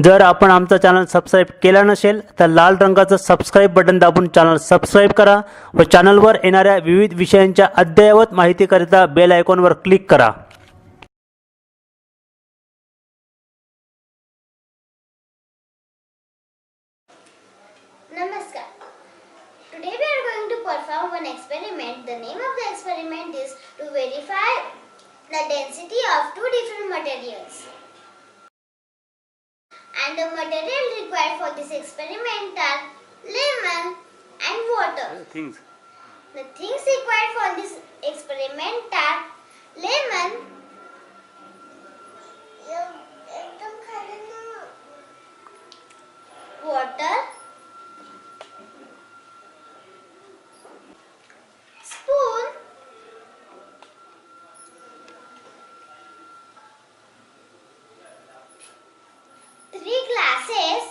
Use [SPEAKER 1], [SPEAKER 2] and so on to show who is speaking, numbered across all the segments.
[SPEAKER 1] जर आपण आमचा चॅनल सबस्क्राइब केला नसेल तर लाल रंगाचं सबस्क्राइब बटन दाबून चॅनल सबस्क्राइब करा व चॅनलवर येणाऱ्या विविध विषयांच्या अद्ययावत माहितीकरिता बेल आयकॉनवर क्लिक करा.
[SPEAKER 2] Namaskar. Today we are going to perform one experiment. The name of the experiment is to verify the density of two different materials. And the material required for this experiment are lemon and water. The things required for this experiment are lemon, water, spoon, three glasses,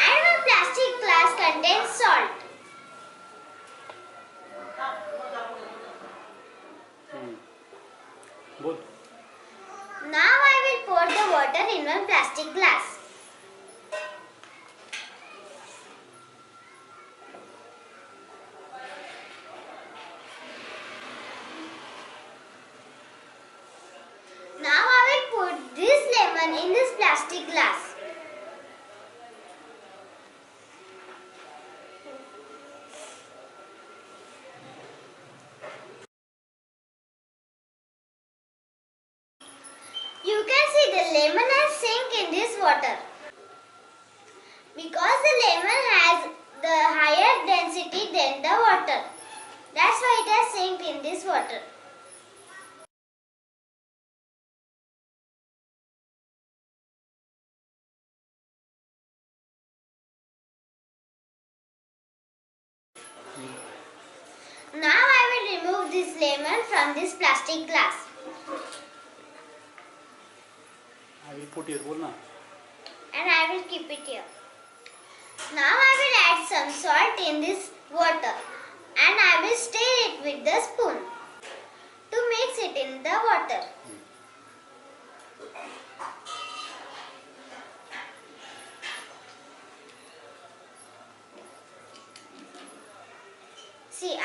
[SPEAKER 2] and one plastic glass contains salt. Now I will pour the water in one plastic glass. Now I will put this lemon in this plastic glass. You can see the lemon has sink in this water. Because the lemon has the higher density than the water. That's why it has sink in this water. Now I will remove this lemon from this plastic glass.
[SPEAKER 1] I will put here, बोल ना.
[SPEAKER 2] And I will keep it here. Now I will add some salt in this water and I will stir it with the spoon to mix it in the water. See,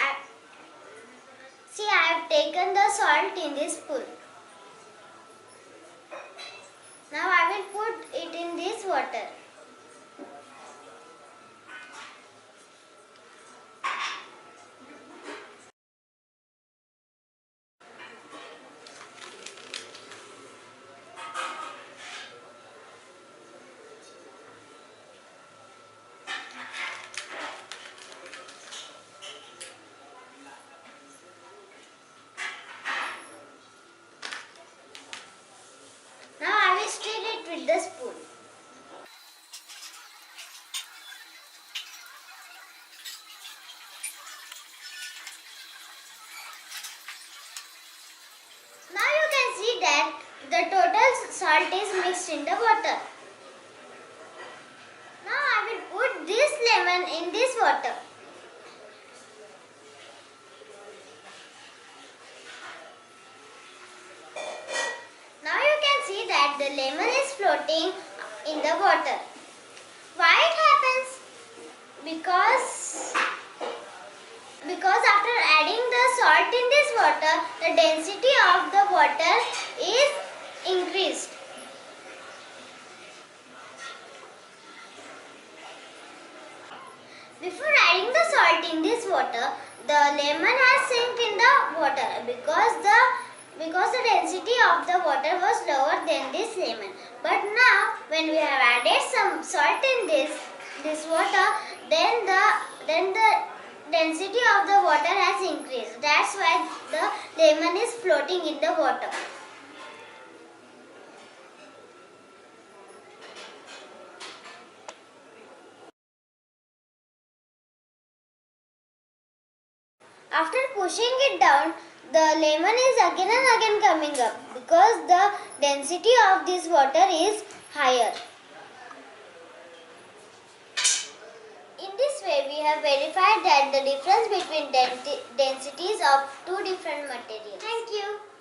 [SPEAKER 2] I have taken the salt in this spoon. Now I will put it in this water. Now I will stir it with the spoon. Now you can see that the total salt is mixed in the water. Now I will put this lemon in this water. Now you can see that the lemon is floating in the water. Why it happens? Because after adding the salt in this water, the density of the water is increased. Before adding the salt in this water, the lemon has sunk in the water because the density of the water was lower than this lemon. But now when we have added some salt in this water, then the density of the water has increased. That's why the lemon is floating in the water. After pushing it down, the lemon is again and again coming up because the density of this water is higher. In this way, we have verified that the difference between densities of two different materials. Thank you.